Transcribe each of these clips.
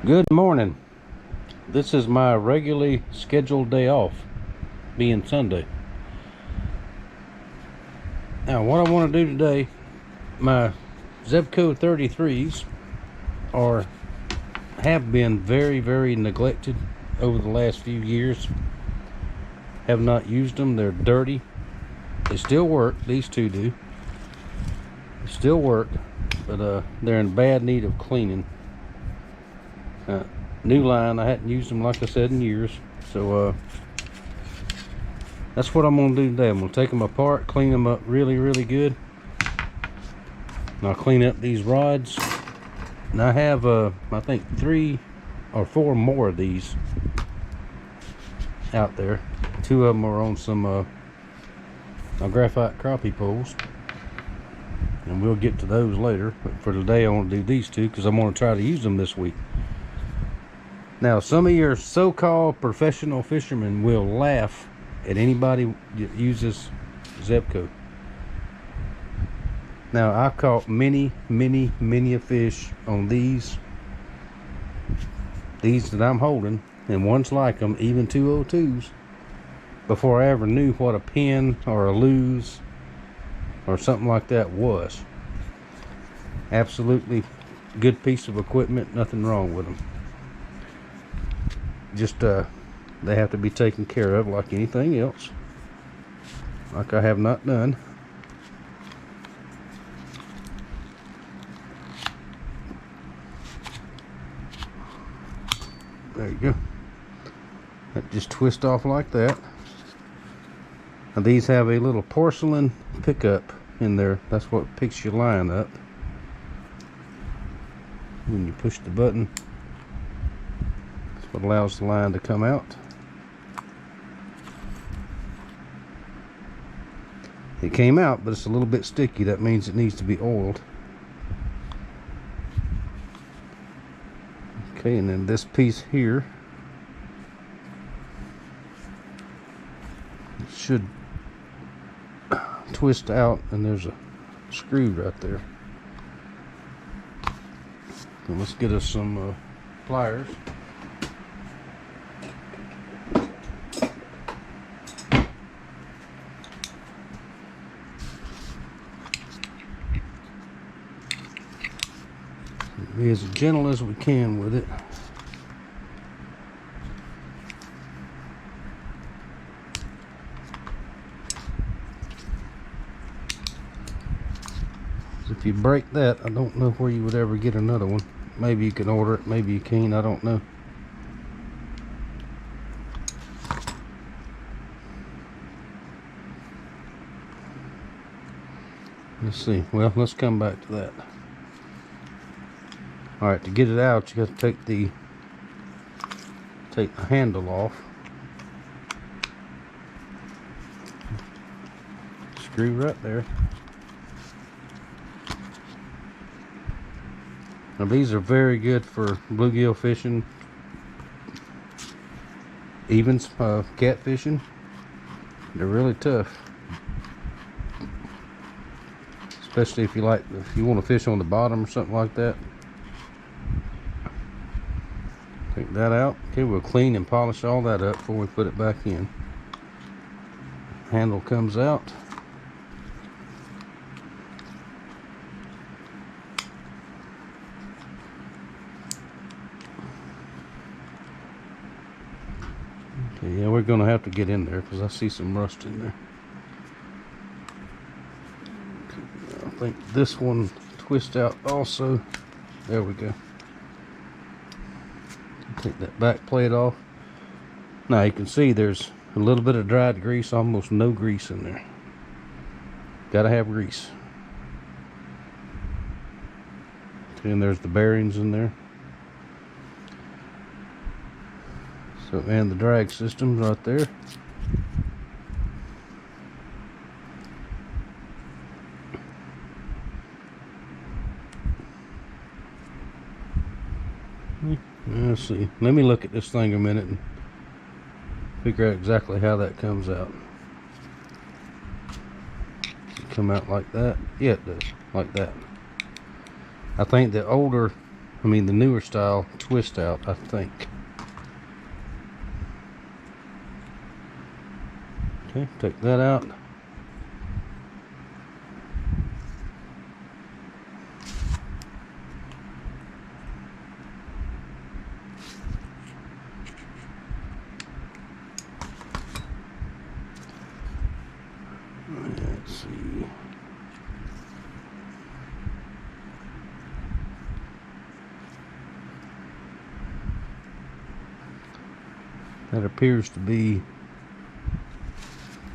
Good morning. This is my regularly scheduled day off, being Sunday. Now, what I want to do today, my Zebco 33s have been very neglected over the last few years. Have not used them. They're dirty. They still work. These two do. They still work, but they're in bad need of cleaning. New line. I hadn't used them, like I said, in years. So that's what I'm going to do today. I'm going to take them apart, clean them up really good. And I'll clean up these rods. And I have, I think 3 or 4 more of these out there. 2 of them are on some graphite crappie poles. And we'll get to those later. But for today, I want to do these 2 because I'm going to try to use them this week. Now, some of your so-called professional fishermen will laugh at anybody that uses Zebco. Now, I caught many a fish on these that I'm holding, and ones like them, even 202s, before I ever knew what a pin or a lose or something like that was. Absolutely good piece of equipment, nothing wrong with them. Just they have to be taken care of like anything else, like I have not done. There you go. That just twist off like that. Now these have a little porcelain pickup in there. That's what picks your line up when you push the button. What allows the line to come out. It came out, but it's a little bit sticky. That means it needs to be oiled. Okay, and then this piece here should twist out, and there's a screw right there. So let's get us some pliers. Be as gentle as we can with it. If you break that, I don't know where you would ever get another one. Maybe you can order it, maybe you can't, I don't know. Let's see. Well, let's come back to that. Alright, to get it out, you got to take the handle off. Screw right there. Now these are very good for bluegill fishing, even catfishing. They're really tough, especially if you want to fish on the bottom or something like that. Take that out. Okay, we'll clean and polish all that up before we put it back in. Handle comes out. Okay, yeah, we're gonna have to get in there because I see some rust in there. Okay, I think this one twists out also. There we go. Take that back plate off. Now you can see there's a little bit of dried grease, almost no grease in there. Gotta have grease. Okay, and there's the bearings in there. So, and the drag system's right there. Let's see. Let me look at this thing a minute and figure out exactly how that comes out. Does it come out like that? Yeah, it does. Like that. I think the older I mean the newer style twist out, I think. Okay, take that out. Let's see. That appears to be,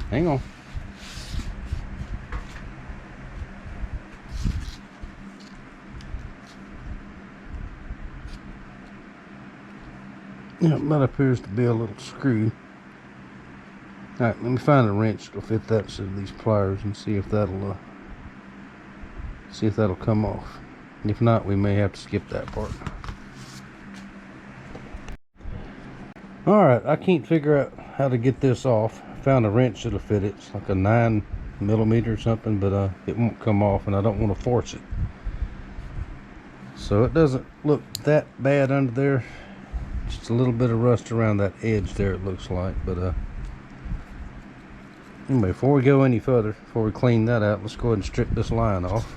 hang on. Yeah, that appears to be a little screw. Alright, let me find a wrench that'll fit that instead of these pliers and see if that'll come off. And if not, we may have to skip that part. Alright, I can't figure out how to get this off. I found a wrench that'll fit it. It's like a 9mm or something, but it won't come off, and I don't want to force it. So it doesn't look that bad under there. Just a little bit of rust around that edge there, it looks like. But anyway, before we go any further, before we clean that out, let's go ahead and strip this line off.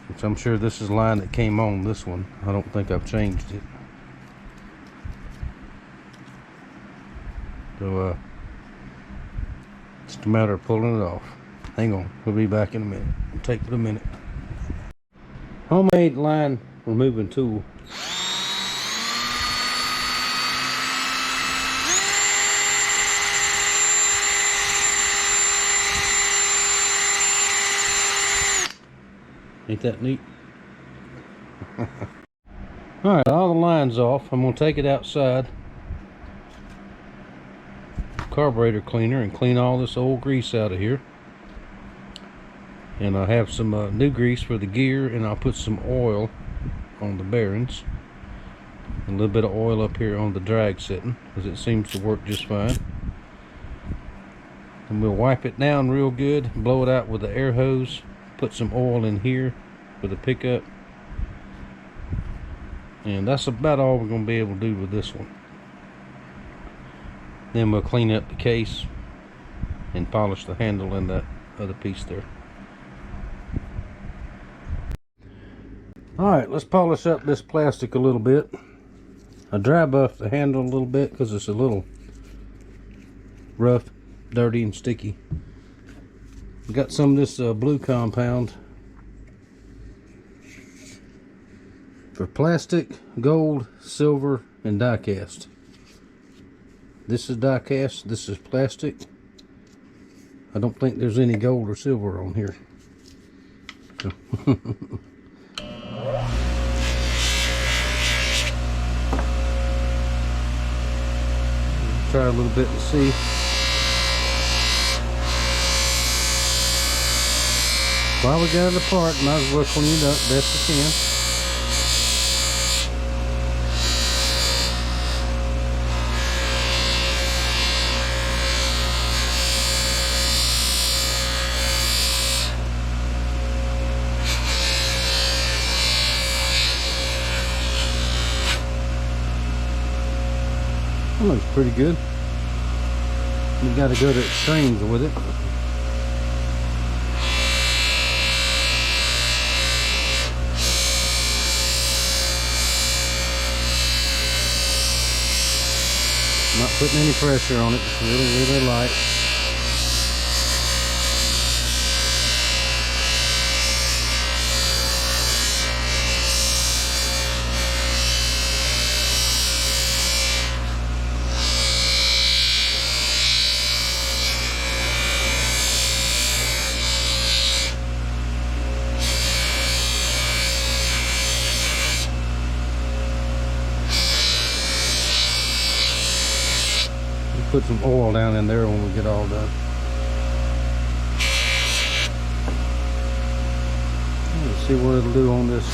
Which I'm sure this is line that came on this one. I don't think I've changed it. So just a matter of pulling it off. Hang on, we'll be back in a minute. It'll take it a minute. Homemade line removing tool. Ain't that neat? Alright, all the lines off. I'm going to take it outside, carburetor cleaner, and clean all this old grease out of here. And I have some new grease for the gear, and I'll put some oil on the bearings. A little bit of oil up here on the drag setting, because it seems to work just fine. And we'll wipe it down real good, blow it out with the air hose, put some oil in here for the pickup. And that's about all we're going to be able to do with this one. Then we'll clean up the case and polish the handle and that other piece there. Alright, let's polish up this plastic a little bit. I dry buffed the handle a little bit because it's a little rough, dirty, and sticky. Got some of this blue compound for plastic, gold, silver, and die cast. This is die cast, this is plastic. I don't think there's any gold or silver on here. Try a little bit and see. While we got it apart, might as well clean it up best we can. That looks pretty good. You got to go to extremes with it. Not putting any pressure on it, just really light. Put some oil down in there when we get all done. Let's see what it'll do on this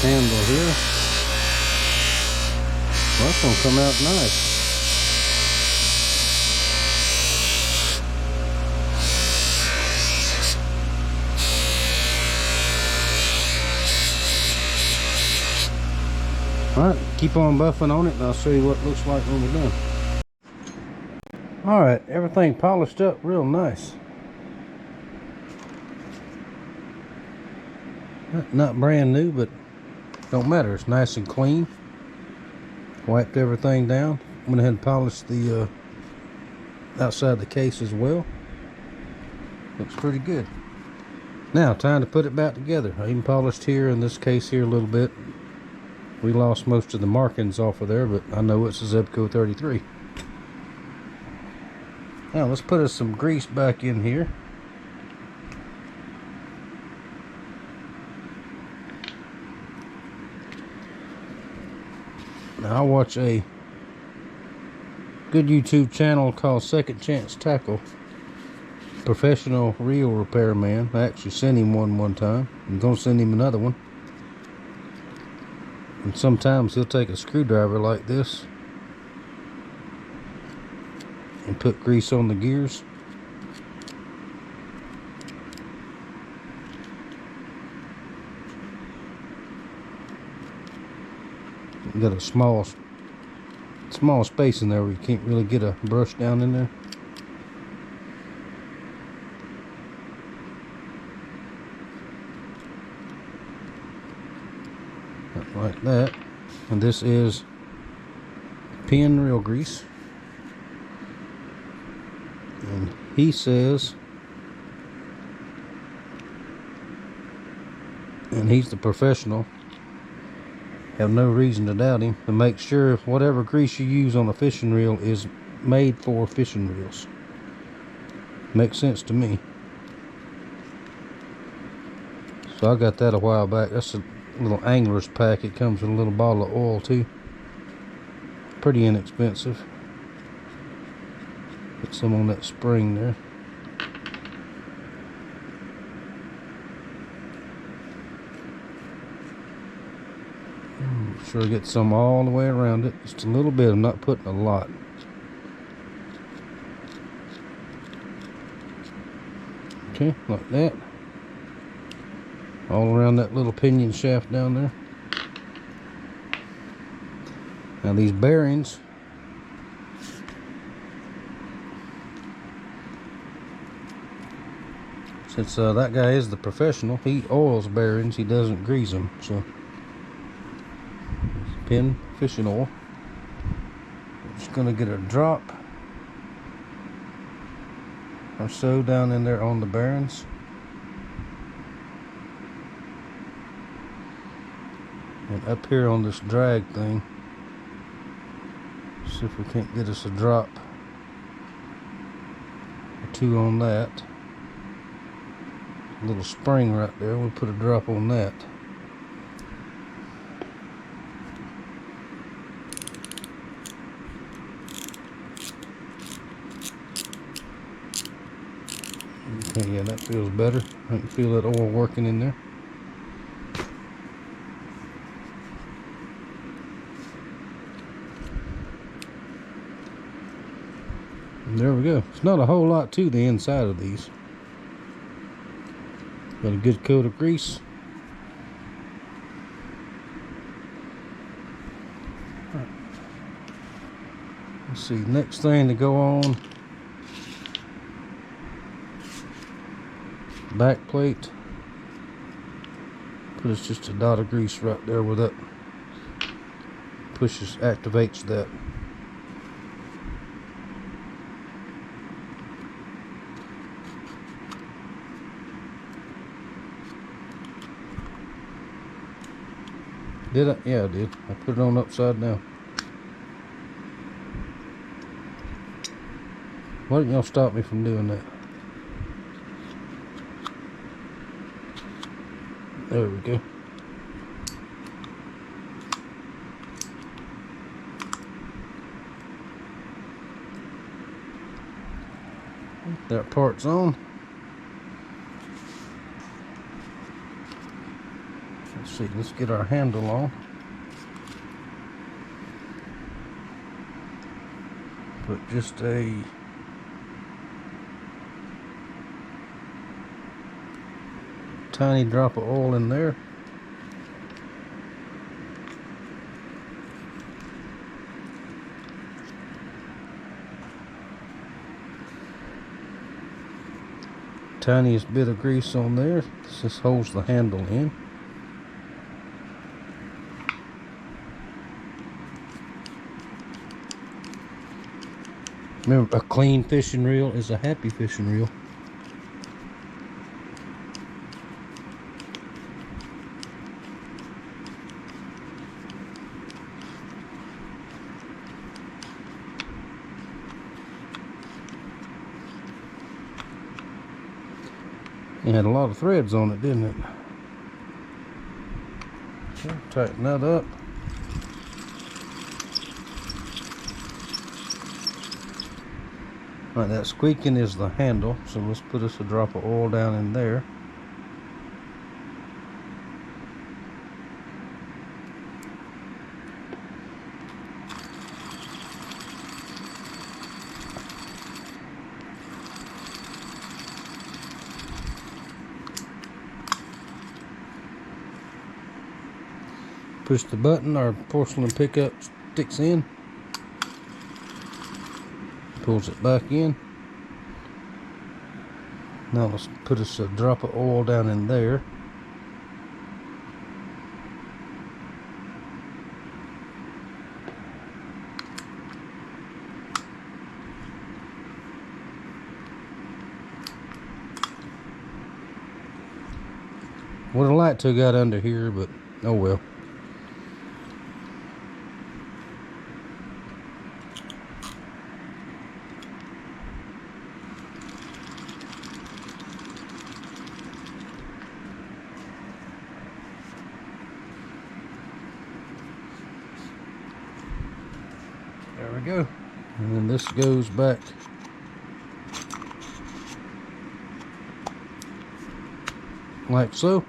handle here. Well, that's gonna come out nice. keep on buffing on it, and I'll show you what it looks like when we're done. Alright, everything polished up real nice. Not brand new, but don't matter. It's nice and clean. Wiped everything down. Went ahead and polished the outside the case as well. Looks pretty good. Now, time to put it back together. I even polished here in this case here a little bit. We lost most of the markings off of there, but I know it's a Zebco 33. Now, let's put us some grease back in here. Now, I watch a good YouTube channel called Second Chance Tackle. Professional reel repairman. I actually sent him one time. I'm gonna send him another one. And sometimes he'll take a screwdriver like this and put grease on the gears. You got a small space in there where you can't really get a brush down in there. Like that. And this is pin reel grease, and he says, and he's the professional, have no reason to doubt him, to make sure whatever grease you use on a fishing reel is made for fishing reels. Makes sense to me. So I got that a while back. That's a little angler's pack. It comes with a little bottle of oil too. Pretty inexpensive. Put some on that spring there. Sure, get some all the way around it. Just a little bit. I'm not putting a lot. Okay, like that. All around that little pinion shaft down there. Now these bearings, since that guy is the professional, he oils bearings, he doesn't grease them. So pin fishing oil. I'm just gonna get a drop or so down in there on the bearings. And up here on this drag thing, see if we can't get us a drop or two on that. A little spring right there, we'll put a drop on that. Okay, yeah, that feels better. I can feel that oil working in there. And there we go. It's not a whole lot to the inside of these. Got a good coat of grease. Right. Let's see, next thing to go on, back plate. Put us just a dot of grease right there where that pushes, activates that. Did I? Yeah, I did. I put it on upside down. Why didn't y'all stop me from doing that? There we go. That part's on. Let's see, let's get our handle on. Put just a tiny drop of oil in there. tiniest bit of grease on there. This just holds the handle in. Remember, a clean fishing reel is a happy fishing reel. It had a lot of threads on it, didn't it? Okay, tighten that up. Alright, that squeaking is the handle, so let's put us a drop of oil down in there. Push the button, our porcelain pickup sticks in. Pulls it back in. Now let's put us a drop of oil down in there. Would have liked to have got under here, but oh well. There we go. And then this goes back like so.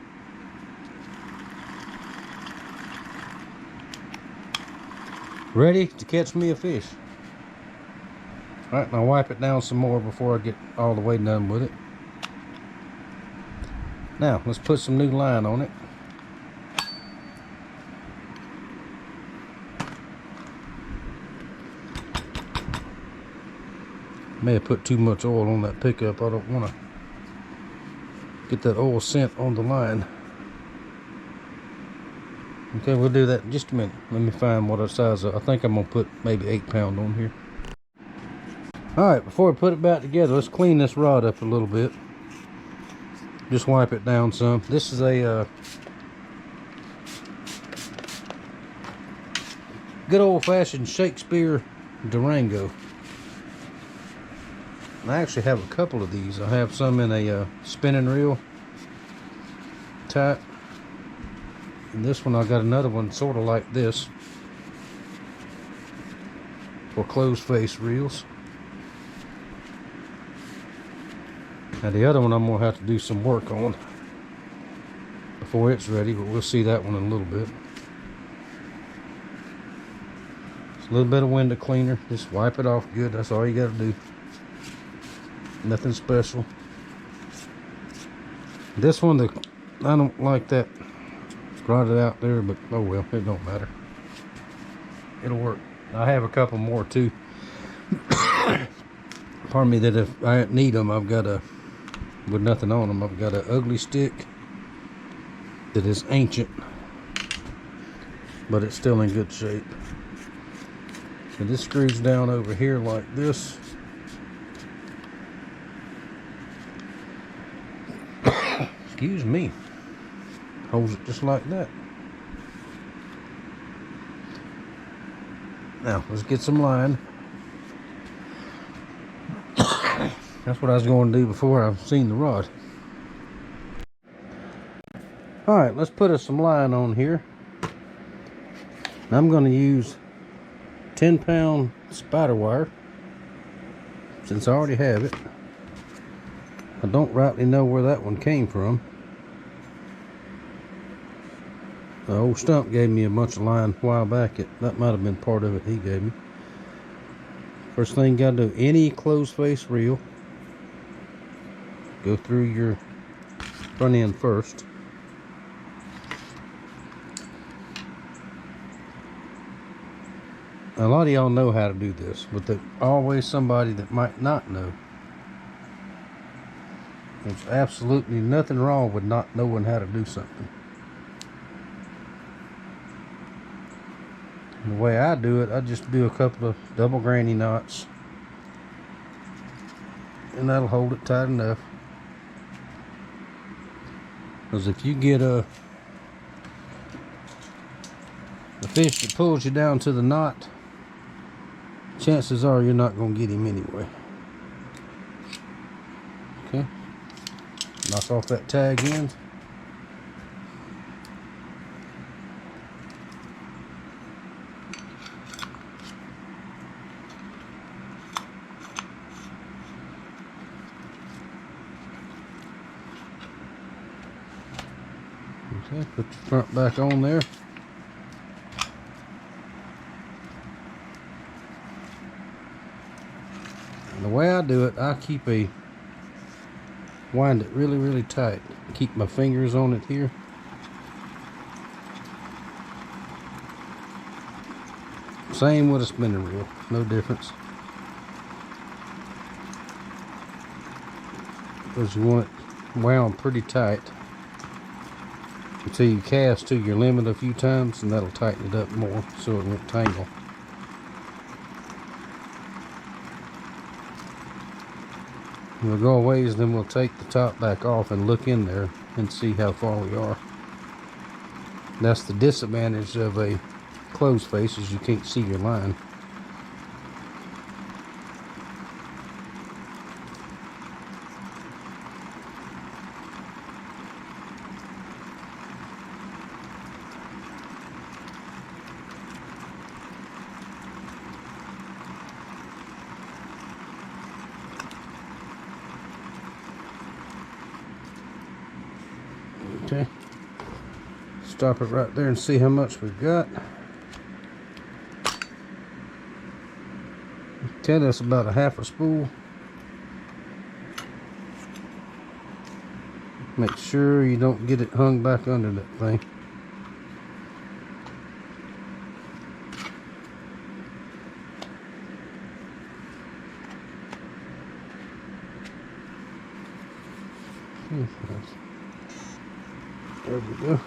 Ready to catch me a fish. Alright, now wipe it down some more before I get all the way done with it. Now, let's put some new line on it. May have put too much oil on that pickup. I don't want to get that oil scent on the line. Okay, we'll do that in just a minute. Let me find what our size is. I think I'm going to put maybe 8 pound on here. Alright, before we put it back together, let's clean this rod up a little bit. Just wipe it down some. This is a good old-fashioned Shakespeare Durango. I actually have a couple of these. I have some in a spinning reel type. And this one, I got another one sort of like this for closed face reels. Now the other one I'm going to have to do some work on before it's ready, but we'll see that one in a little bit. It's a little bit of window cleaner. Just wipe it off good. That's all you got to do. Nothing special. This one, I don't like that rotted out there, but oh well, it don't matter. It'll work. I have a couple more too. Pardon me, that if I need them, I've got with nothing on them, I've got an ugly stick that is ancient, but it's still in good shape. So this screws down over here like this. Excuse me. Holds it just like that. Now let's get some line. That's what I was going to do before I've seen the rod. Alright, let's put us some line on here. I'm going to use 10 pound spider wire, since I already have it. I don't rightly know where that one came from. The old stump gave me a bunch of line a while back. That might have been part of it he gave me. First thing you gotta do, any closed face reel, go through your front end first. A lot of y'all know how to do this, but there's always somebody that might not know. There's absolutely nothing wrong with not knowing how to do something. And the way I do it, I just do a couple of double granny knots, and that'll hold it tight enough. Because if you get a fish that pulls you down to the knot, chances are you're not going to get him anyway. Okay, knock off that tag end. Okay, put your front back on there. And the way I do it, I wind it really, really tight. Keep my fingers on it here. Same with a spinning reel, no difference. Because you want it wound pretty tight until you cast to your limit a few times, and that'll tighten it up more so it won't tangle. We'll go a ways, then we'll take the top back off and look in there and see how far we are. That's the disadvantage of a closed face, is you can't see your line. Okay, stop it right there and see how much we've got. Okay, that's about a half a spool. Make sure you don't get it hung back under that thing. There we go.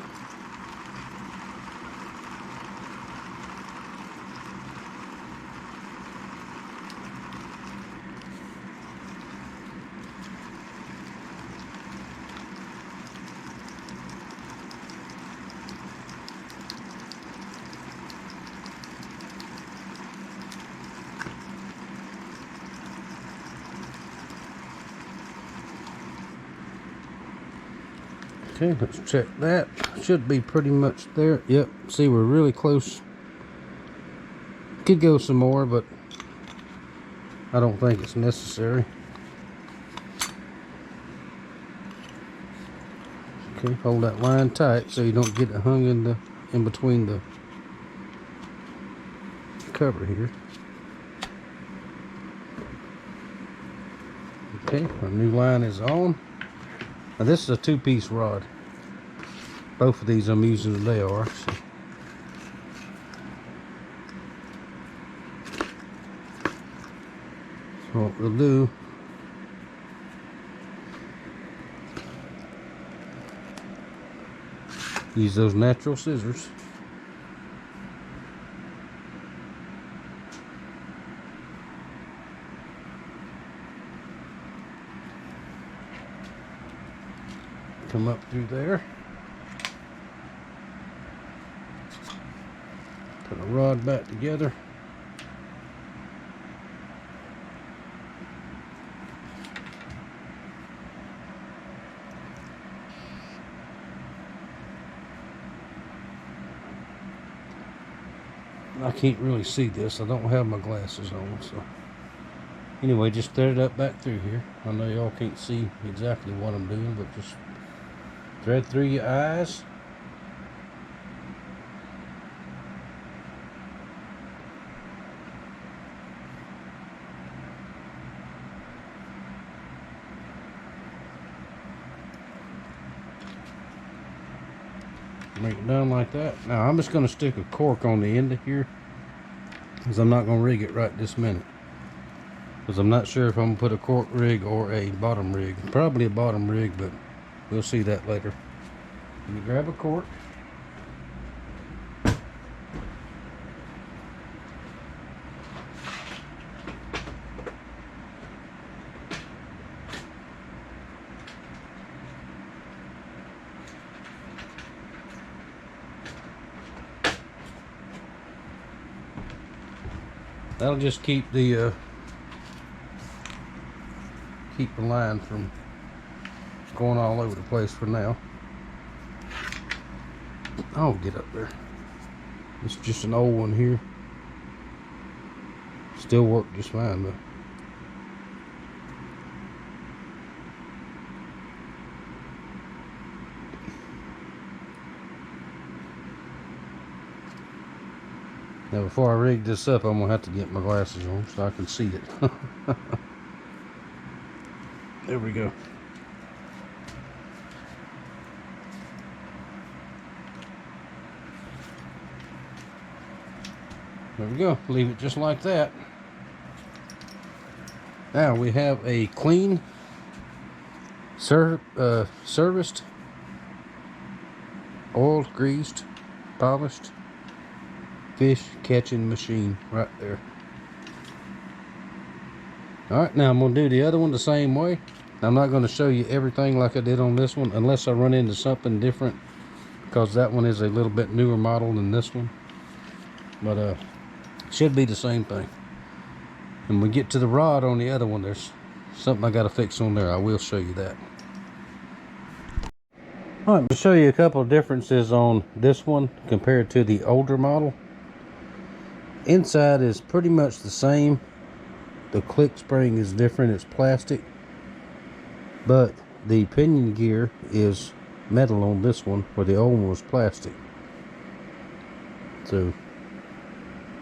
Okay, let's check that. Should be pretty much there. Yep, see, we're really close. Could go some more, but I don't think it's necessary. Okay, hold that line tight so you don't get it hung in between the cover here. Okay, our new line is on. Now this is a 2-piece rod. Both of these I'm using today are. So what we'll do, use those natural scissors. Come up through there. Put a rod back together. I can't really see this. I don't have my glasses on, so anyway, just thread it up back through here. I know y'all can't see exactly what I'm doing, but just thread through your eyes. Make it done like that. Now I'm just going to stick a cork on the end of here, because I'm not going to rig it right this minute. because I'm not sure if I'm gonna put a cork rig or a bottom rig. Probably a bottom rig, but we'll see that later. Let me grab a cork. That'll just keep the line from going all over the place for now. I'll get up there. It's just an old one here. Still work just fine though. Now before I rig this up, I'm gonna have to get my glasses on so I can see it. There we go. There we go. Leave it just like that. Now we have a clean, serviced, oiled, greased, polished fish catching machine right there. Alright, now I'm going to do the other one the same way. I'm not going to show you everything like I did on this one unless I run into something different, because that one is a little bit newer model than this one. But should be the same thing. When we get to the rod on the other one, there's something I got to fix on there. I will show you that. Alright, I'll show you a couple of differences on this one compared to the older model. Inside is pretty much the same. The click spring is different, it's plastic, but the pinion gear is metal on this one, where the old one was plastic. So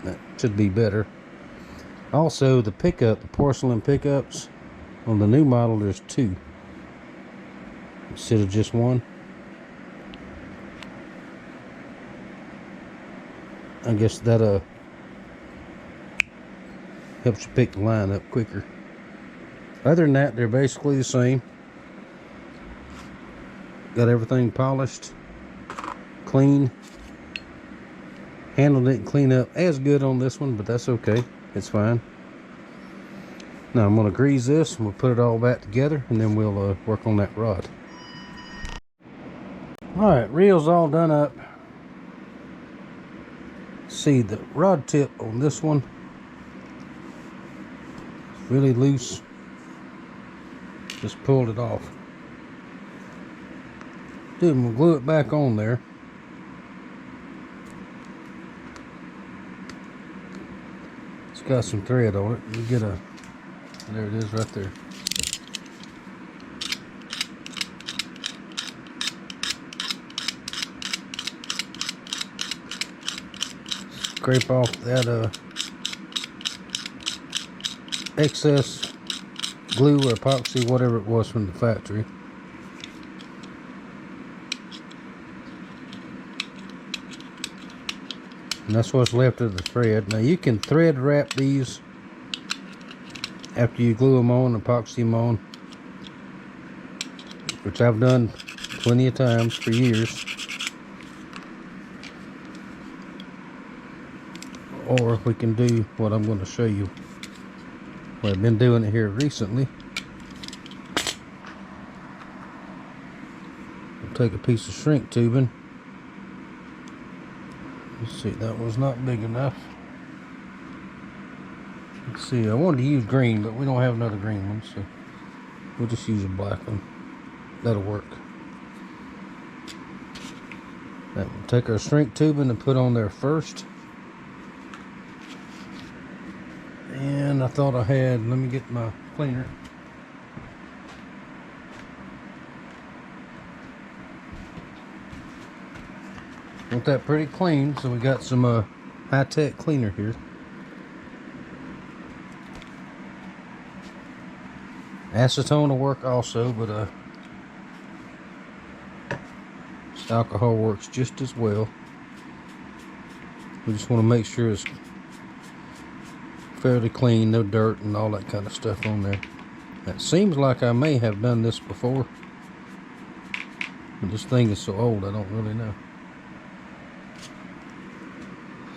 that should be better. Also, the pickup, the porcelain pickups on the new model, there's two instead of just one. I guess that helps you pick the line up quicker. Other than that, they're basically the same. Got everything polished, clean. Handle didn't clean up as good on this one, but that's okay. It's fine. Now I'm going to grease this and we'll put it all back together, and then we'll work on that rod. Alright, reel's all done up. See, the rod tip on this one really loose. Just pulled it off. Then we'll glue it back on there. It's got some thread on it. You get a, there it is right there. Scrape off that excess glue or epoxy, whatever it was from the factory. And that's what's left of the thread. Now you can thread wrap these after you glue them on, epoxy them on, which I've done plenty of times for years. Or we can do what I'm going to show you. Well, I've been doing it here recently. I'll take a piece of shrink tubing. Let's see, that was not big enough. Let's see, I wanted to use green, but we don't have another green one, so we'll just use a black one. That'll work. Now, we'll take our shrink tubing and put on there first. And I thought I had, let me get my cleaner. Want that pretty clean, so we got some high-tech cleaner here. Acetone will work also, but alcohol works just as well. We just want to make sure it's fairly clean, no dirt and all that kind of stuff on there. It seems like I may have done this before, but this thing is so old I don't really know.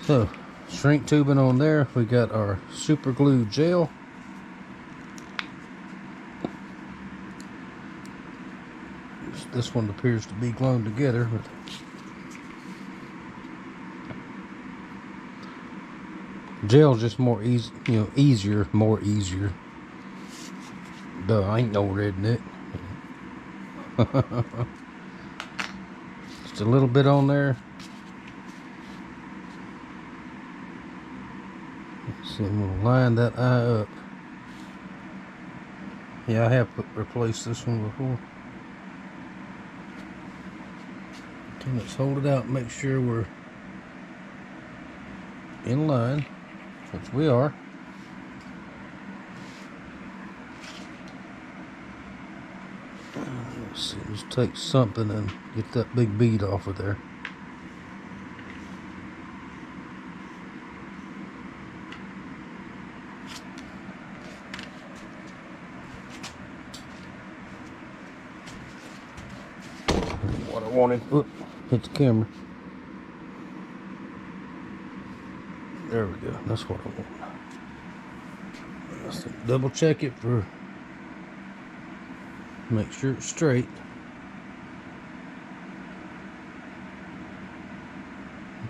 So, shrink tubing on there. We got our super glue gel. This one appears to be glued together, but gel's just more easy, easier, more easier. Duh, I ain't no redneck. Just a little bit on there. So I'm gonna line that eye up. Yeah, I have replaced this one before. Okay, let's hold it out and make sure we're in line, which we are. Let's see, just take something and get that big bead off of there. What I wanted, oop, hit the camera. There we go, that's what I want. Let's double check it for, make sure it's straight.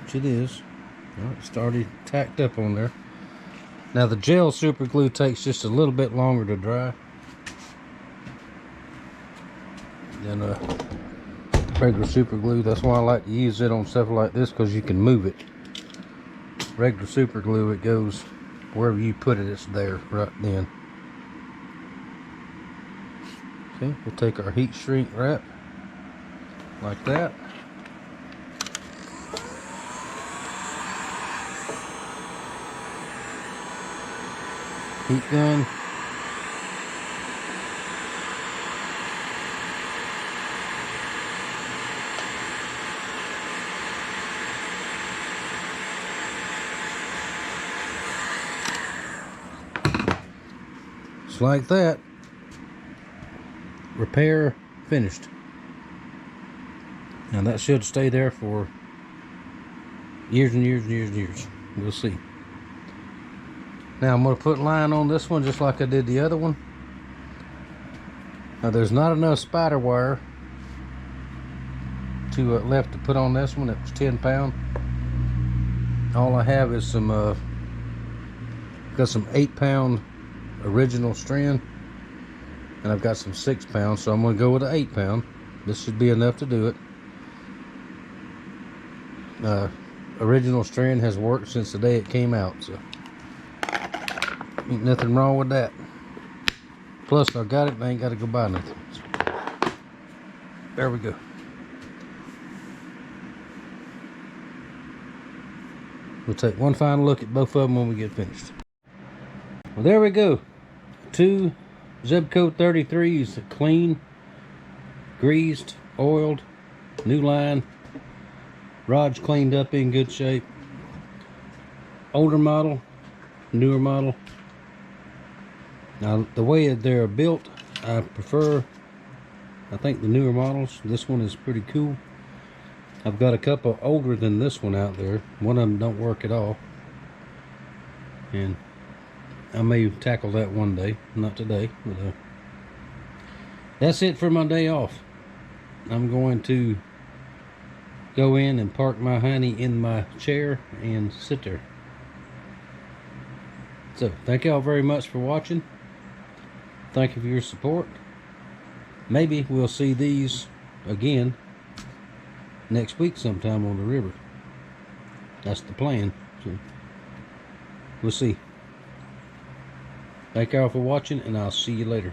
Which it is. It's already tacked up on there. Now the gel super glue takes just a little bit longer to dry than regular super glue. That's why I like to use it on stuff like this, because you can move it. Regular super glue, it goes wherever you put it, it's there right then. Okay, we'll take our heat shrink wrap like that. Heat gun. Just like that. Repair finished. Now that should stay there for years and years and years and years. We'll see. Now I'm going to put line on this one just like I did the other one. Now there's not enough spider wire to left to put on this one. It was 10 pound. All I have is some got some 8 pound original strand, and I've got some 6 pounds, so I'm going to go with an 8 pound. This should be enough to do it. Original strand has worked since the day it came out, so ain't nothing wrong with that. Plus I got it and I ain't got to go buy nothing. So, there we go. We'll take one final look at both of them when we get finished. Well, there we go. 2 Zebco 33s, clean, greased, oiled, new line, rods cleaned up in good shape. Older model, newer model. Now the way they're built, I prefer, I think, the newer models. This one is pretty cool. I've got a couple older than this one out there. One of them don't work at all, and I may tackle that one day, not today, but that's it for my day off. I'm going to go in and park my honey in my chair and sit there. So thank y'all very much for watching. Thank you for your support. Maybe we'll see these again next week sometime on the river. That's the plan. So we'll see. Thank y'all for watching, and I'll see you later.